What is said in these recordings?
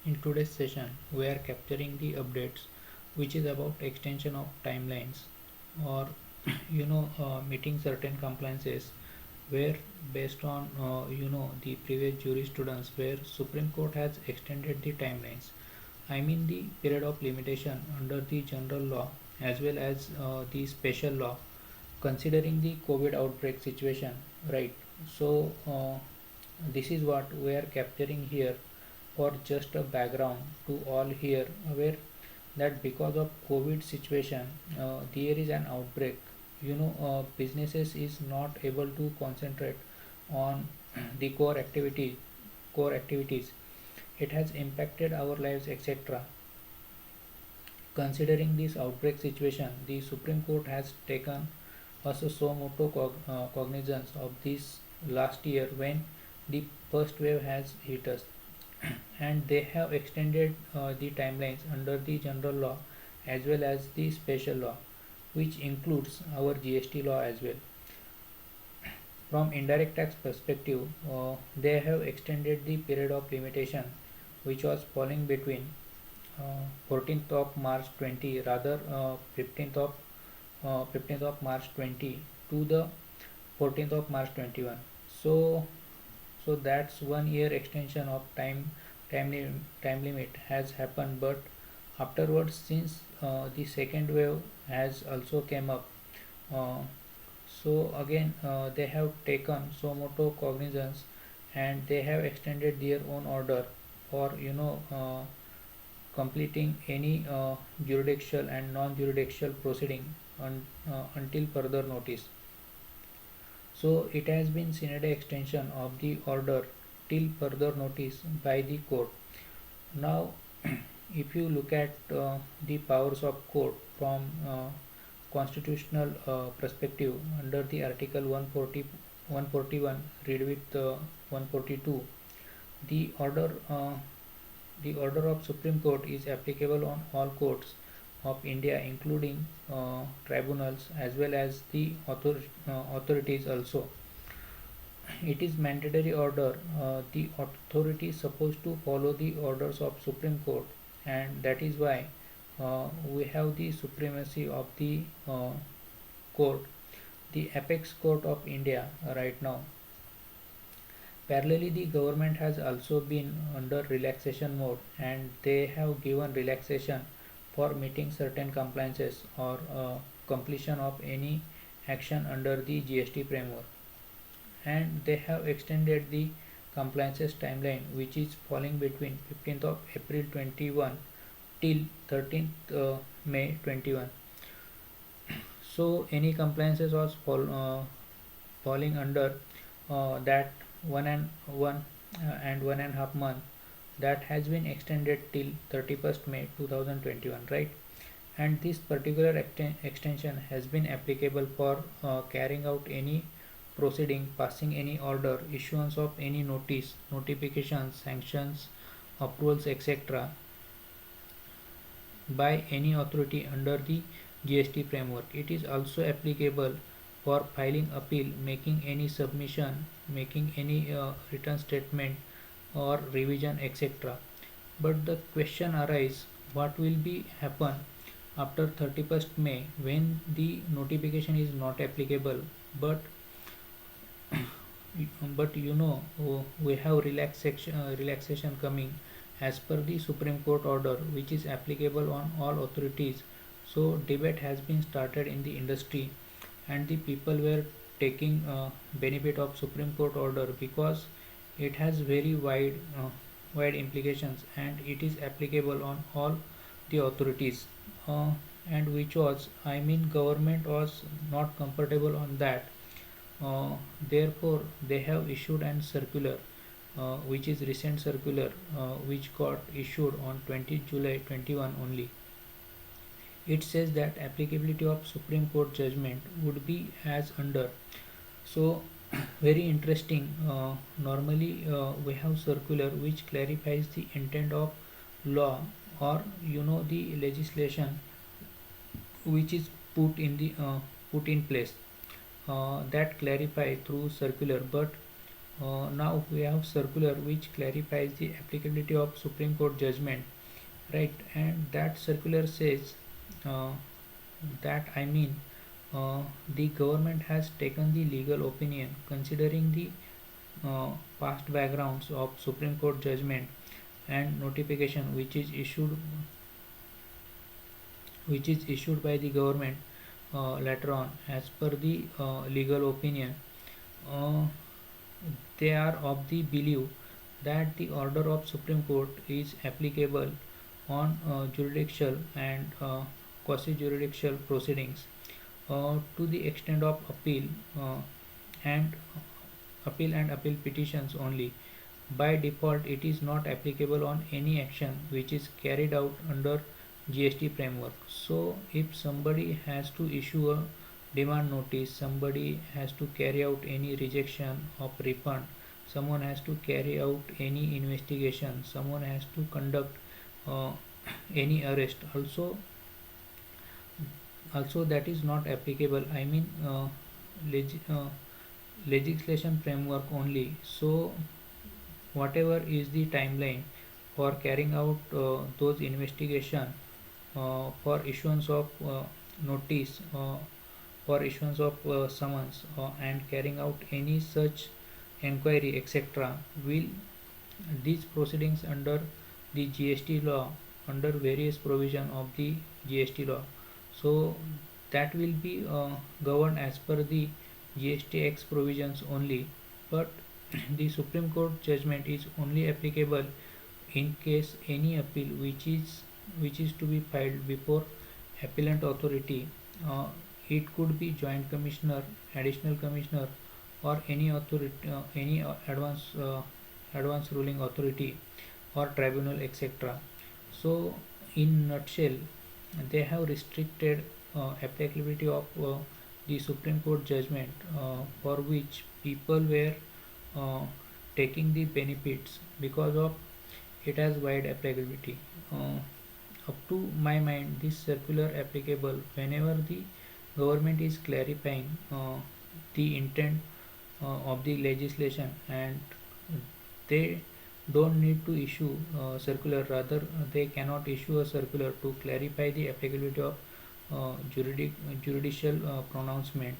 In today's session, we are capturing the updates which is about extension of timelines or meeting certain compliances where based on the previous jurisprudence where Supreme Court has extended the timelines. I mean the period of limitation under the general law as well as the special law considering the COVID outbreak situation, right? So this is what we are capturing here for just a background to all here aware that because of COVID situation, there is an outbreak. Businesses is not able to concentrate on the core activities. It has impacted our lives, etc. Considering this outbreak situation, the Supreme Court has taken also so moto cognizance of this last year when the first wave has hit us, and they have extended the timelines under the general law as well as the special law, which includes our GST law as well. From indirect tax perspective, they have extended the period of limitation, which was falling between 14th of March 20, rather 15th of March 20 to the 14th of March 21. So that's 1 year extension of time limit has happened, but afterwards since the second wave has also came up, uh, so again they have taken so moto cognizance and they have extended their own order for completing any judicial and non-judicial proceeding until further notice. So it has been Senate extension of the order till further notice by the court. Now, if you look at the powers of court from constitutional perspective under the Article 140, 141 read with 142, the order uh, the order of Supreme Court is applicable on all courts of India, including tribunals as well as the authorities also. It is mandatory order. The authority is supposed to follow the orders of Supreme Court, and that is why we have the supremacy of the court, the apex court of India right now. Parallelly, the government has also been under relaxation mode and they have given relaxation for meeting certain compliances or completion of any action under the GST framework. And they have extended the compliances timeline, which is falling between 15th of April 21 till 13th May 21. So any compliances was falling under that 1.5 month that has been extended till 31st May 2021, right? And this particular extension has been applicable for carrying out any proceeding, passing any order, issuance of any notice, notifications, sanctions, approvals, etc. by any authority under the GST framework. It is also applicable for filing appeal, making any submission, making any return statement or revision, etc. But the question arises, what will be happen after 31st May when the notification is not applicable, but we have relaxation coming as per the Supreme Court order, which is applicable on all authorities. So debate has been started in the industry and the people were taking benefit of Supreme Court order because it has very wide implications and it is applicable on all the authorities, uh, and which was, I mean, government was not comfortable on that. Therefore they have issued an circular, which is recent circular, which got issued on 20th July 21 only. It says that applicability of Supreme Court judgment would be as under. So very interesting. Normally we have circular which clarifies the intent of law or the legislation which is put in place, that clarify through circular, but Now we have circular which clarifies the applicability of Supreme Court judgment, right? And that circular says uh, that I mean the government has taken the legal opinion considering the past backgrounds of Supreme Court judgment and notification which is issued by the government later on as per the legal opinion. Uh, they are of the belief that the order of Supreme Court is applicable on jurisdictional and quasi-judicial proceedings to the extent of and appeal petitions only. By default, it is not applicable on any action which is carried out under GST framework. So, if somebody has to issue a demand notice, somebody has to carry out any rejection of refund, someone has to carry out any investigation, someone has to conduct uh, any arrest. Also that is not applicable. I mean, leg- uh, legislation framework only. So whatever is the timeline for carrying out those investigation, for issuance of notice, for issuance of summons, and carrying out any such inquiry, etc., will these proceedings under the GST law, under various provision of the GST law, so that will be governed as per the GST X provisions only. But the Supreme Court judgment is only applicable in case any appeal which is to be filed before appellant authority. uh, it could be joint commissioner, additional commissioner, or any authority, any advance ruling authority or tribunal, etc. So in nutshell, they have restricted applicability of the Supreme Court judgment for which people were uh, taking the benefits because of it has wide applicability. Up to my mind, this circular applicable whenever the government is clarifying the intent of the legislation, and they don't need to issue circular, rather they cannot issue a circular to clarify the applicability of judicial pronouncement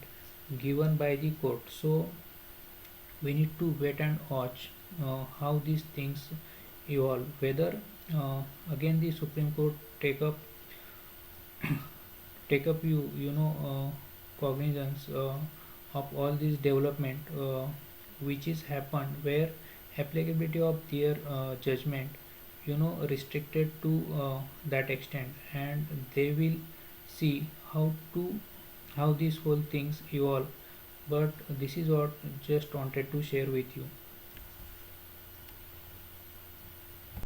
given by the court. So we need to wait and watch how these things evolve, whether again the Supreme Court take up cognizance of all this development which is happened, where applicability of their judgment restricted to that extent, and they will see how these whole things evolve. But this is what just wanted to share with you.